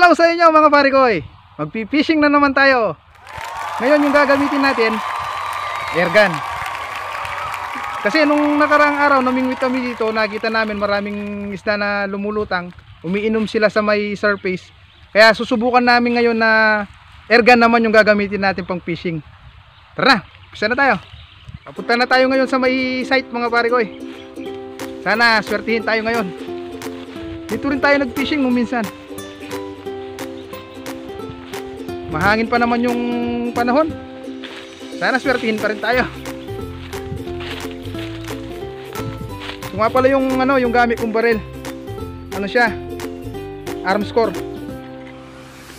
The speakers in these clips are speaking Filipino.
Hello sa inyo mga pare ko. Magpi-fishing na naman tayo. Ngayon yung gagamitin natin, air gun. Kasi nung nakaraang araw namingwit kami dito, nakita namin maraming isda na lumulutang. Umiinom sila sa may surface. Kaya susubukan namin ngayon na air gun naman yung gagamitin natin pang fishing. Tara na, pisa na tayo. Papunta na tayo ngayon sa may site mga pare ko. Sana swertihin tayo ngayon. Dito rin tayo nag-fishing nung minsan. Mahangin pa naman yung panahon. Sana swertihin pa rin tayo. Ito nga pala yung yung gamit kong baril. Ano siya? Armscore.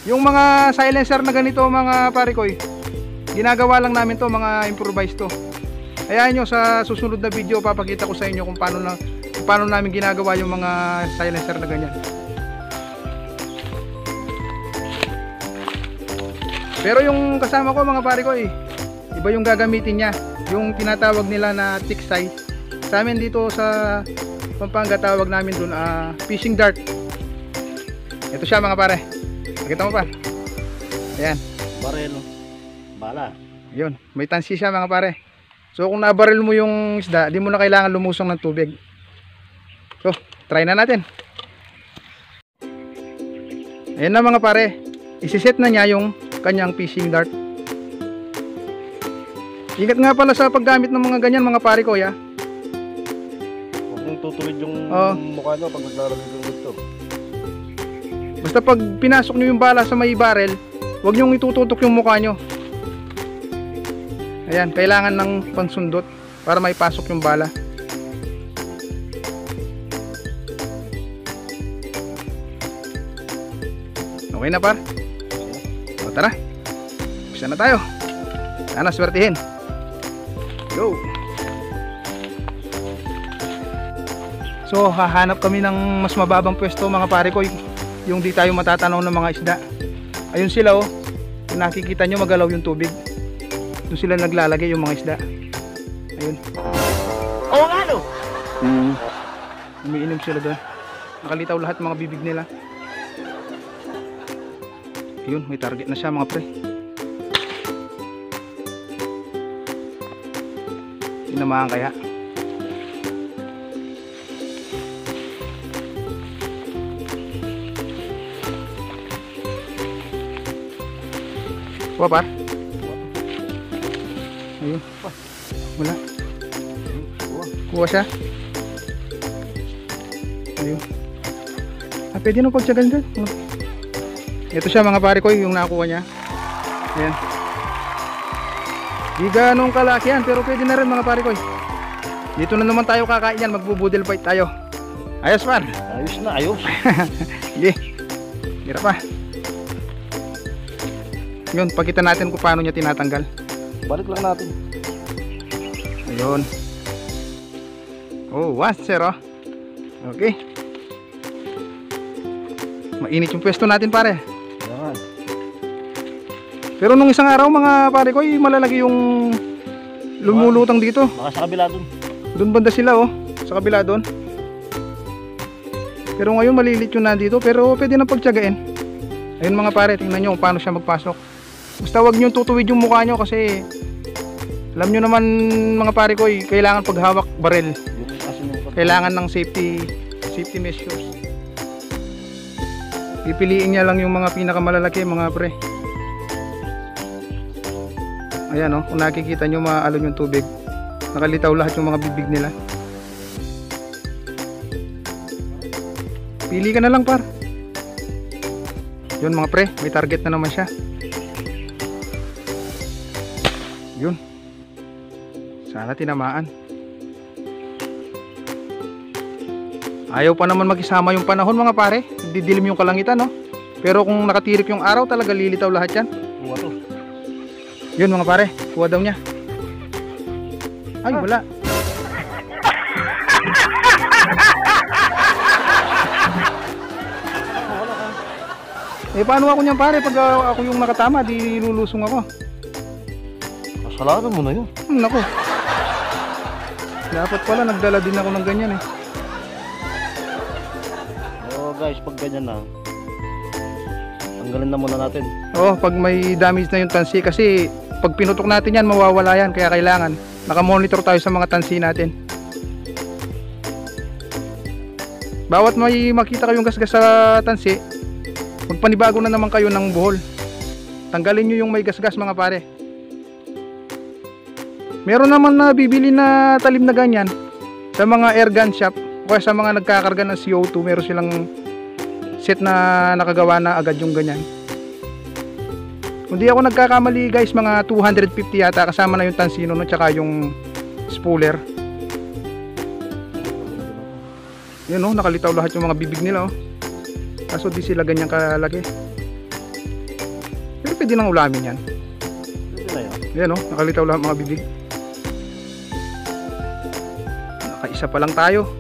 Yung mga silencer na ganito mga pare ko, ginagawa lang namin to, mga improvised to. Ayan nyo, sa susunod na video papakita ko sa inyo kung paano namin ginagawa yung mga silencer na ganyan. Pero yung kasama ko mga pare ko, iba yung gagamitin niya. Yung tinatawag nila na tiksay. Sa amin dito sa Pampanga tawag namin dun fishing dart. Ito siya mga pare. Nakita mo pa? Ayan. Baril. Bala. Yun. May tansi siya mga pare. So kung nabaril mo yung isda, di mo na kailangan lumusong ng tubig. So, try na natin. Ayan na mga pare. Isiset na niya yung kanyang fishing dart. Ingat nga pala sa paggamit ng mga ganyan mga pare ko, ya. Huwag mong tutuwid yung mukha nyo pag naglalagay ng gusto. Basta pag pinasok nyo yung bala sa may barrel, huwag nyo itututok yung mukha nyo. Ayan, kailangan ng pansundot para may pasok yung bala. Okay na par? O tara, umpisa na tayo. Sana swertihin. Go! So hahanap kami ng mas mababang pwesto mga pare ko, yung di tayo matatanaw ng mga isda. Ayun sila kung nakikita nyo magalaw yung tubig, doon sila naglalagay yung mga isda. Ayun. Oo nga no? Umiinom sila doon. Nakalitaw lahat mga bibig nila. Ayun, may target na siya mga pre. Tinamaan kaya. Kuha par? Ayun. Wala. Kuha siya. Ayun. Pwede nung pagtsagan dyan. Ito siya mga pare ko, yung nakuha niya. Ayan. Di ganong kalaki yan, pero pwede na rin mga pare ko. Dito na naman tayo kakain yan, magbubudel fight tayo. Ayos par? Ayos na, ayos. Sige. Hirap pa. Yun, pakita natin kung paano niya tinatanggal. Balik lang natin. Ayun. Oh, 1-0. Okay. Mainit yung pwesto natin pare. Yan. Pero nung isang araw mga pare ko, malalaki yung lumulutang dito. Baka sa kabila dun. Doon banda sila sa kabila doon. Pero ngayon malilit yung nandito, pero pwede na pagtiyagain. Ayun mga pare, tingnan nyo kung paano siya magpasok. Basta wag nyo tutuwid yung mukha nyo kasi alam nyo naman mga pare ko, kailangan paghawak baril. Kailangan ng safety measures. Pipiliin niya lang yung mga pinakamalalaki mga pre. Ayan kung nakikita nyo maalon yung tubig. Nakalitaw lahat yung mga bibig nila. Pili ka na lang par. Yun mga pre, may target na naman siya. Yun. Sana tinamaan. Ayaw pa naman makisama yung panahon mga pare. Didilim yung kalangitan Pero kung nakatirik yung araw talaga lilitaw lahat yan. Kuha to. Yun mga pare, kuha daw niya. Ay wala. Paano ako niyan pare pag ako yung nakatama, di lulusong ako. Kasalanan mo na yun. Nako. Dapat pala nagdala din ako ng ganyan guys, pag ganyan na Tanggalin na muna natin. Oo, pag may damage na yung tansi, kasi pag pinutok natin yan, mawawala yan. Kaya kailangan nakamonitor tayo sa mga tansi natin. Bawat may makita kayong gasgas sa tansi, magpanibago na naman kayo ng buhol. Tanggalin nyo yung may gasgas mga pare. Meron naman na bibili na talim na ganyan sa mga air gun shop o kaya sa mga nagkakarga ng CO2. Meron silang set na nakagawa na agad yung ganyan. Kung di ako nagkakamali guys, mga 250 yata, kasama na yung tansino no, tsaka yung spooler. Yun oh, nakalitaw lahat yung mga bibig nila oh. Kaso di sila ganyan kalaki. Pero pwede nang ulamin yan. Yan oh, nakalitaw lahat mga bibig. Nakaisa pa lang tayo.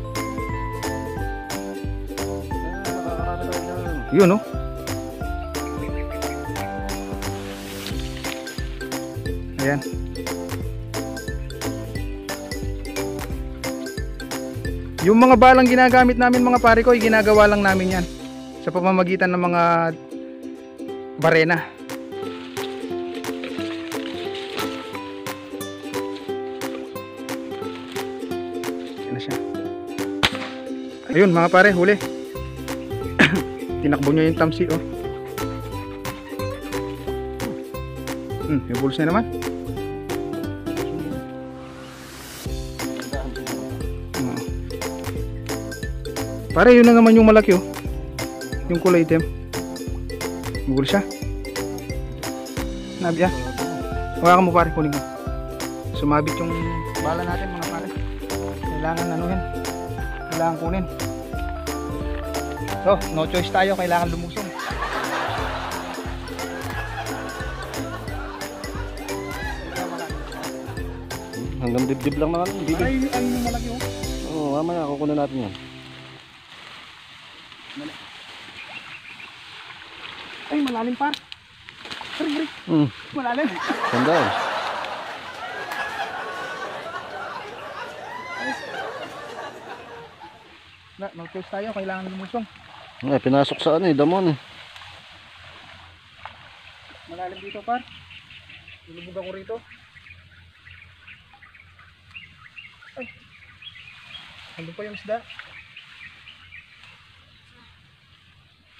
Yun oh. Ayan. Yung mga balang ginagamit namin mga pare ko, ginagawa lang namin yan sa pamamagitan ng mga barena. Yan na siya. Ayun mga pare, huli. Tinakbo niya yung tamsi oh. Yung bulls niya naman. Pare, yun na naman yung malaki oh. Yung kulay itim. Bulls siya. Nabi ah. Hawakan mo pare, kunin mo. Sumabit yung bala natin mga pare. Kailangan ano yan. Kailangan kunin. So, no choice tayo, kailangan lumusong. Hanggang dibdib lang naman. Ay, yung malaki oh. Oo, mamaya kukunin natin yan. Ay, malalim par. Hari. Malalim. Ganda eh. No choice tayo, kailangan lumusong. Ay, pinasok sa ano eh, damon eh. Malalim dito par. Lulubog ako rito. Ay. Ano pa yung isda?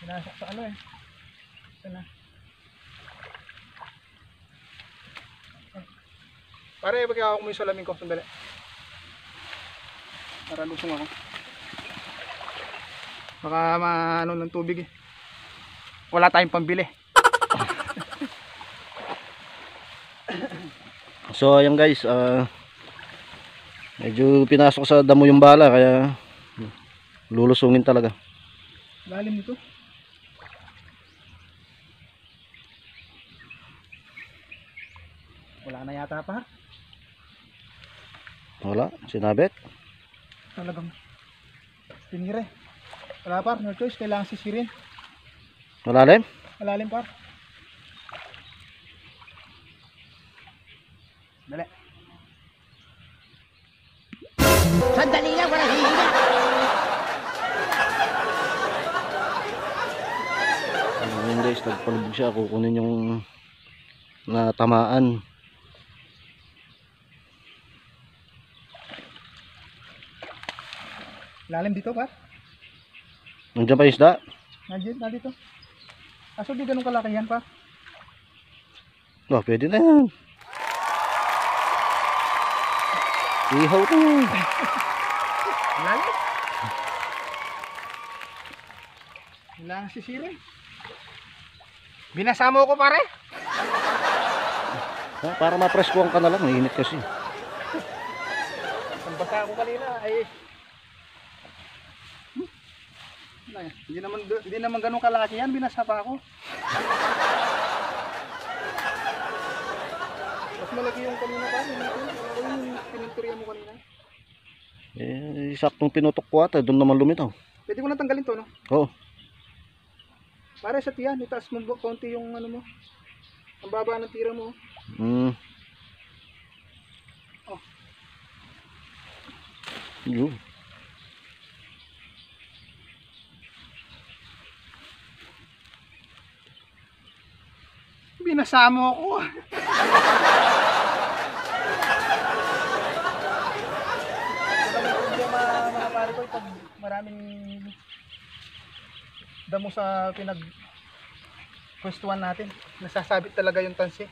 Pinasok sa ano eh. Sana. Pare, bagay ako mo yung salamin ko. Sandali. Para lusong ako. Baka maano ng tubig eh. Wala tayong pambili. So ayan guys, medyo pinasok sa damo yung bala kaya lulusungin talaga. Lalim nito. Wala na yata pa. Wala, sinabit. Talagang tinire. Wala par, no choice, kailangan sisirin. Malalim? Malalim par. Dali. Sandali lang, walang hihinga. Ayun guys, nagpalubog siya, kukunin yung natamaan. Lalim dito par. Nandiyan pa yung isda? Nandiyan, nandito. Aso di ganun kalaki yan par. Oh, pwede na yan. Ihaw to. Lalim. Kailangan sisirin. Binasa mo ko pare. Para ma-press-kuhan ka na lang, mainit kasi. Ang basa ako kanina ay hindi naman ganun kalaki yan, binasa pa ako. Mas malaki yung kanina pa, yung pininturya mo kanina. Eh, saktong pinutok ko ata, doon naman lumitaw. Pwede ko na tanggalin to, no? Oo. Para sa tiyan, itaas mo konti yung ano mo. Ang baba ng tira mo. Oh. Yun. Nasamo ako. Problema mga pare ko pag maraming damo sa pwestuhan natin. Nasasabit talaga yung tansi.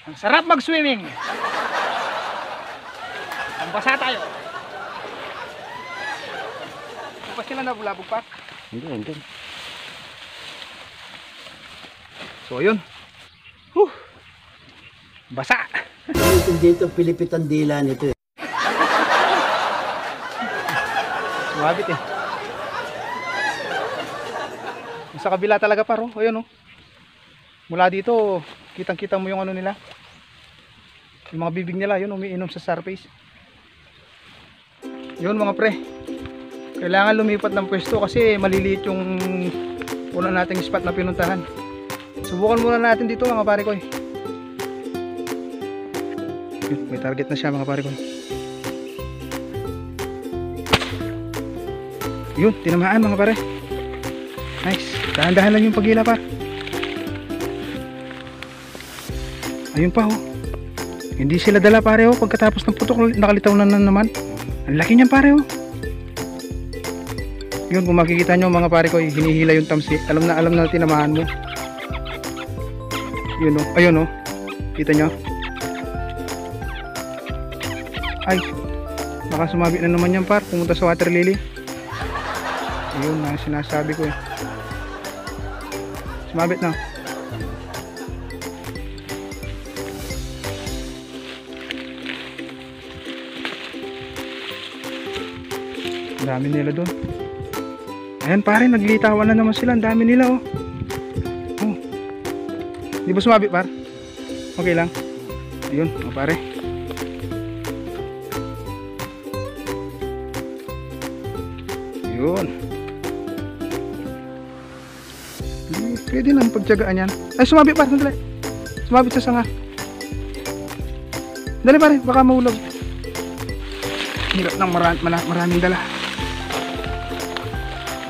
Ang sarap mag-swimming. Ang basa tayo. Hindi pa sila nabulabog pa? Hindi. So yun. Basa. Dito pilipitan dila nito eh. Sumabit eh. Sa kabila talaga paro. Ayun oh. Mula dito, kitang-kita mo yung ano nila. Yung mga bibig nila, yun umiinom sa surface. Yun mga pre. Kailangan lumipat ng pwesto kasi maliliit yung una nating spot na pinuntahan. Subukan muna natin dito mga pare ko. Yun, may target na siya mga pare ko. Yun, tinamaan mga pare. Nice. Dahan-dahan lang yung paghila par. Ayun pa oh. Hindi sila dala pare oh. Pagkatapos ng putok nakalitaw na naman. Ang laki niyan pare oh. Yun kung makikita nyo mga pare ko, hinihila yung tamsi. Alam na tinamaan mo. Yun oh. Ayun oh. Kita nyo. Ay. Baka sumabit na naman yan par. Pumunta sa water lily. Ayun na sinasabi ko eh. Sumabit na. Dami nila doon. Ayan pare, naglitawan na naman sila. Ang dami nila oh. Oh. Di ba sumabit par? Okay lang. Ayun, oh, pare. Ayun. Pwede lang pagtyagaan yan. Ay, sumabit par, sandali. Sumabit sa sanga. Dali pare, baka mahulog. Hirap ng maraming dala.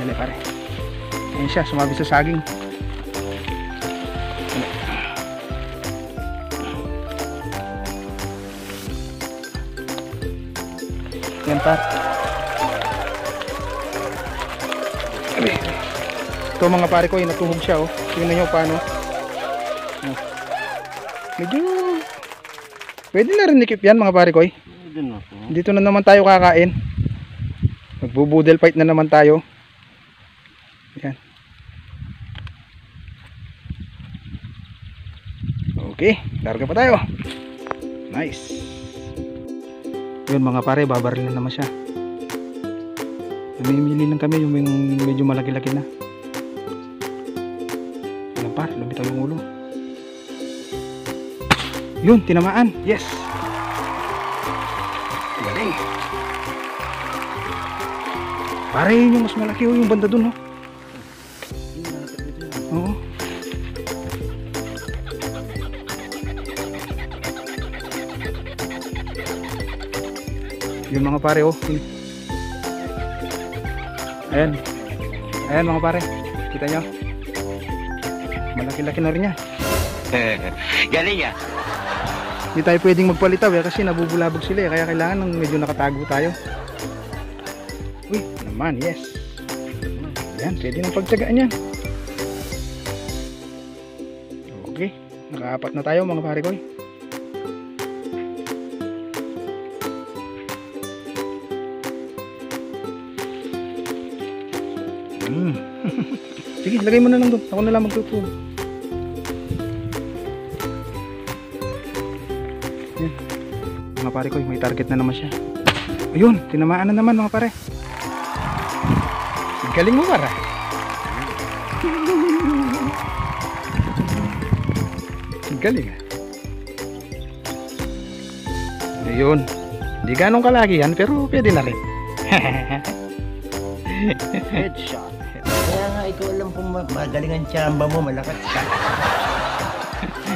Dali pare. Ayan siya, sumabit sa saging. Yan par. Ito mga pare ko, natuhog siya oh. Tingnan nyo paano. Medyo pwede na rin nikip yan mga pare ko. Dito na naman tayo kakain. Magbubudel fight na naman tayo. Yan. Okay, larga pa tayo. Nice. Yun mga pare, babaril na naman siya. Namimili lang kami yung medyo malaki-laki na. Yan par, lumitaw yung ulo. Yun, tinamaan. Yes. Galing. Pare yun yung mas malaki oh, yung banda dun oh. Oo. Yung mga pare oh. Ayan. Ayan mga pare. Kita nyo. Malaki-laki na rin yan. Galing ya. Hindi tayo pwedeng magpalitaw kasi nabubulabog sila kaya kailangan ng medyo nakatago tayo. Uy, naman, yes. Yan, pwede nang pagtsagaan yan. Okay, nakaapat na tayo mga pare ko. Sige, lagay mo na lang doon. Ako na lang magtutulog. Yan. Mga pare ko, may target na naman siya. Ayun, tinamaan na naman mga pare. Galing mo para. Galing ah. Ayun. Hindi ganong kalaki yan pero pwede na rin. Headshot. Kaya nga ikaw alam kung magaling ang tsamba mo, malakas ka.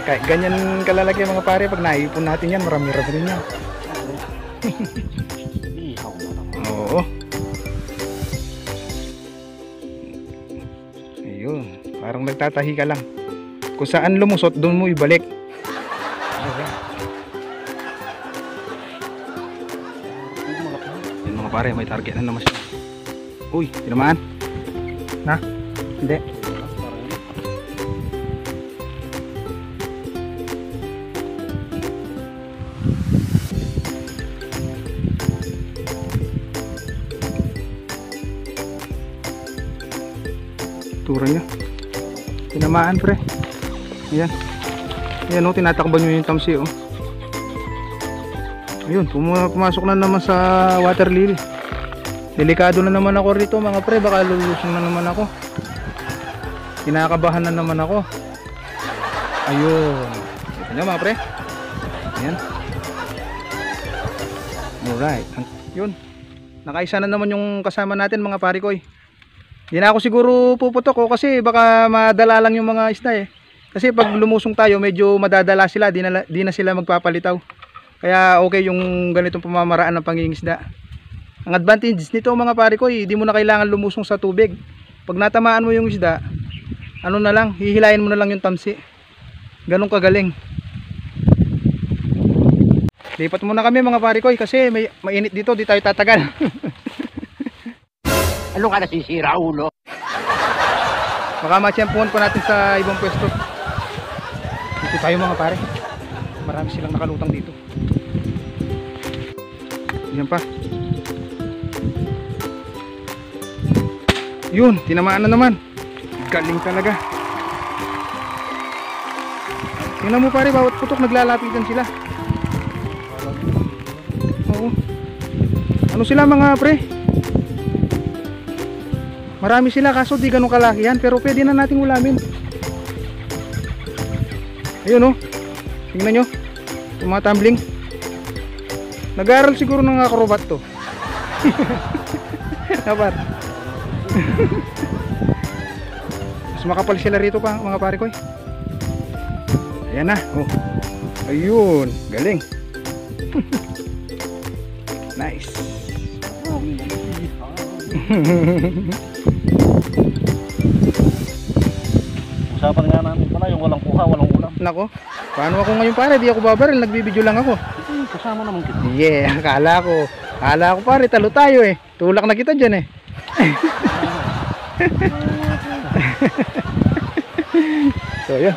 Kahit ganyan kalalaki mga pare, pag naipon natin yan, marami-rami rin yan. Oo. nagtatahi ka lang. Kung saan lumusot, doon mo ibalik. Yan mga pare, may target na naman siya. Uy, tinamaan? Na? Hindi. Tura niya. Tinamaan pre. Ayan. Ayan o, tinatakban nyo yung tamsi o. Ayun, pumasok na naman sa water lily. Delikado na naman ako rito mga pre, baka lulusong na naman ako. Kinakabahan na naman ako. Ayun. Ito nyo mga pre. Ayan. Alright. Yun. Nakaisa na naman yung kasama natin mga pare ko. Hindi na ako siguro puputok ko kasi baka madala lang yung mga isda eh. Kasi pag lumusong tayo medyo madadala sila, di na sila magpapalitaw. Kaya okay yung ganitong pamamaraan ng pangingisda. Ang advantage nito mga pare ko, hindi mo na kailangan lumusong sa tubig. Pag natamaan mo yung isda, ano na lang, hihilayin mo na lang yung tamsi. Ganun kagaling. Lipat muna kami mga pare ko kasi mainit dito, di tayo tatagal. Ano ka nasisira, ulo? Baka matsyempuhan pa natin sa ibang pwesto. Dito tayo mga pare. Marami silang nakalutang dito. Yan pa. Yun, tinamaan na naman. Galing talaga. Tingnan mo pare, bawat putok naglalapitan sila. Oo. Ano sila mga pre? Marami sila kaso di ganun kalaki yan, pero pwede na nating ulamin. Ayun oh. Tingnan nyo. Tumatumbling. Nag-aaral siguro ng acrobat to. Dapat. Mas makapal sila rito pa mga pare ko. Ayan na. Oh. Ayun. Galing. Nice. Usapan nga namin pala yung walang kuha, walang ulam. Nako. Paano ako ngayon pare? Di ako babaril. Nagbibideo lang ako. Kasama naman kita. Yeah, akala ko pare, talo tayo eh. Tulak na kita dyan eh. So yun.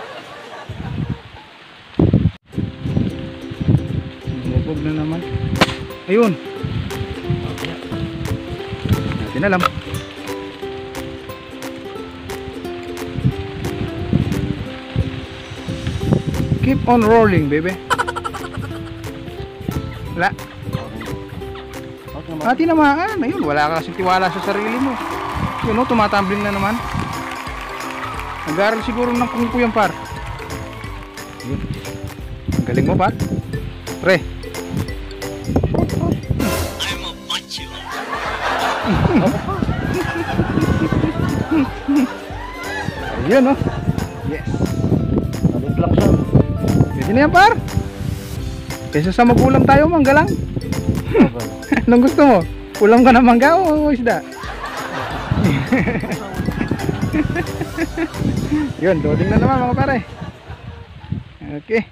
Bubog na naman. Ayun. Natin alam. Keep on rolling, baby. Wala. Tinamaan. Ayun, wala ka kasing tiwala sa sarili mo. Yun o, tumatumbling na naman. Nag-aaral siguro ng kung po yan par. Yun. Ang galing mo par. Pre. I'm a punch you. Ayun o. Yes. Alit lang siya. Pwede na yan par. Kesa sa mag-ulam tayo, mangga lang. Anong gusto mo? Ulam ka na mangga o isda? Yun, loading na naman mga pare. Okay.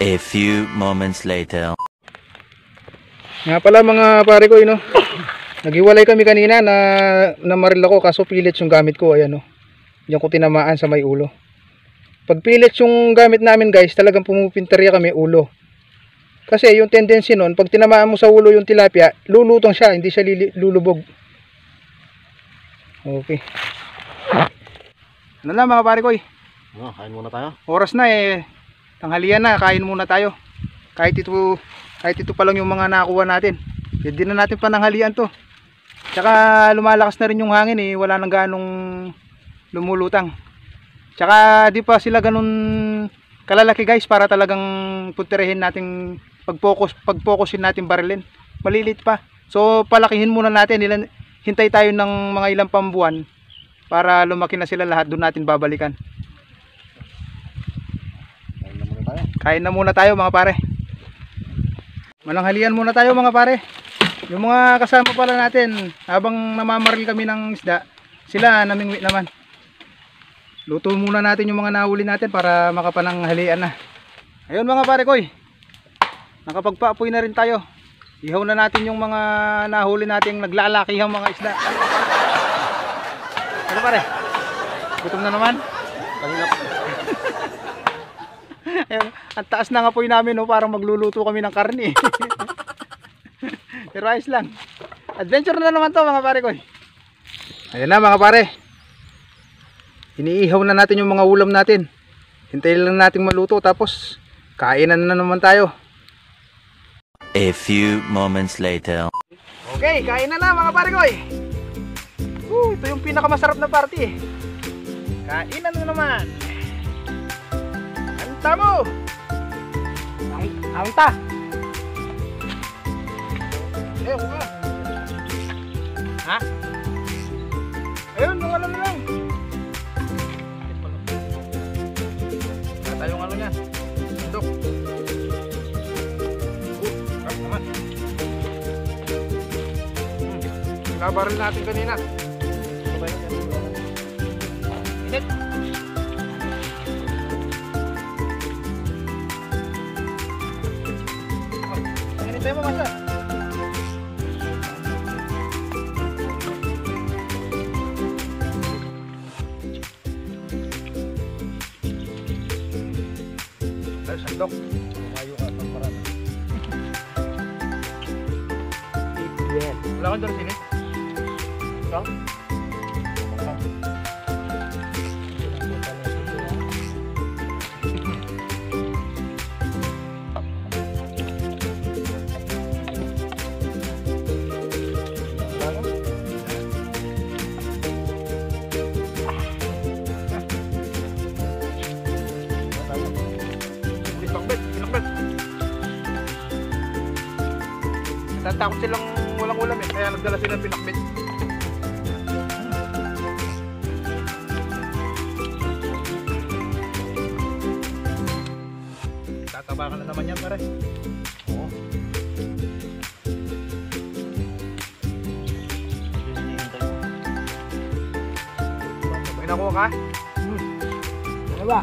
A few moments later. Nga pala mga pare ko, no? Naghiwalay kami kanina na namaril ako kaso pellets yung gamit ko. Ayan, no? Diyan ko tinamaan sa may ulo. Pag pellets yung gamit namin guys, talagang pumupinterya kami ulo. Kasi yung tendency nun, pag tinamaan mo sa ulo yung tilapia, lulutong siya, hindi siya lulubog. Okay. Ano na mga pare ko, Kain muna tayo. oras na eh. Tanghalian na, kain muna tayo. Kahit ito pa lang yung mga nakuha natin. Hindi na natin pananghalian to. Tsaka lumalakas na rin yung hangin eh, wala nang ganong lumulutang. Tsaka di pa sila ganun kalalaki guys para talagang punterehin natin, pag-focusin natin barilin. Malilit pa. So palakihin muna natin, hintay tayo ng mga ilang pambuwan para lumaki na sila lahat, doon natin babalikan. Kain na muna tayo. Kain na muna tayo mga pare. Mananghalian muna tayo mga pare. Yung mga kasama pala natin, habang namamaril kami ng isda, sila namingwit naman. Luto muna natin yung mga nahuli natin para makapananghalian na. Ayun mga pare koy, nakapagpaapoy na rin tayo. Ihaw na natin yung mga nahuli nating naglalakihang mga isda. Ano pare? Gutom na naman? Kanina Ayun, ang taas ng apoy namin, no, parang magluluto kami ng karne. Pero ayos lang. Adventure na naman to mga pare koy. Ayun na mga pare. Iniihaw na natin yung mga ulam natin. Hintayin lang natin maluto tapos kainan na naman tayo. A few moments later. Okay, kain na mga pare koy. Ito yung pinakamasarap na party eh. Kainan na naman. Anta mo. Anta. Ayun ka. Ha? Ayun, yung ano na lang. Kata yung ano niya. Sandok. Sarap naman. Labaril natin kanina. Init. Init tayo mamasa. Ay, sandok. Tumayo ka ng parang. Wala kang doon sini? Ikaw? Pinakbet. Natatakot silang walang ulam eh, kaya nagdala sila ng pinakbet. Tataba ka na naman yan pare. Oo. May nakuha ka? Ano ba?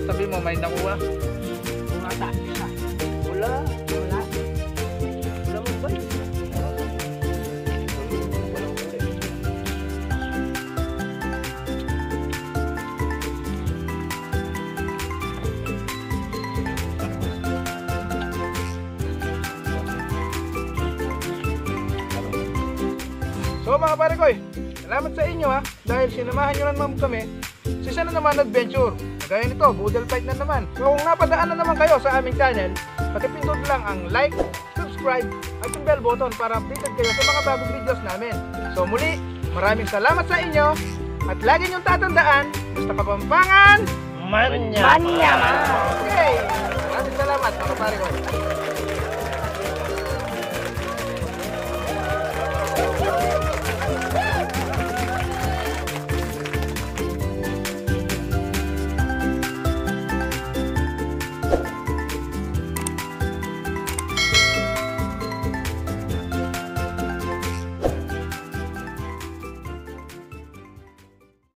Sabi mo may nakuha? Wala. Wala mo ba? So mga pare koy, salamat sa inyo ha, dahil sinamahan nyo na naman kami sa isa na naman adventure. Gaya nito, Boodle Fight na naman. So kung napadaan na naman kayo sa aming channel, pakipindot lang ang like, subscribe at yung bell button para updated kayo sa mga bagong videos namin. So muli, maraming salamat sa inyo at lagi niyong tatandaan, basta Kapampangan, Manya! okay! Maraming salamat mga pare ko.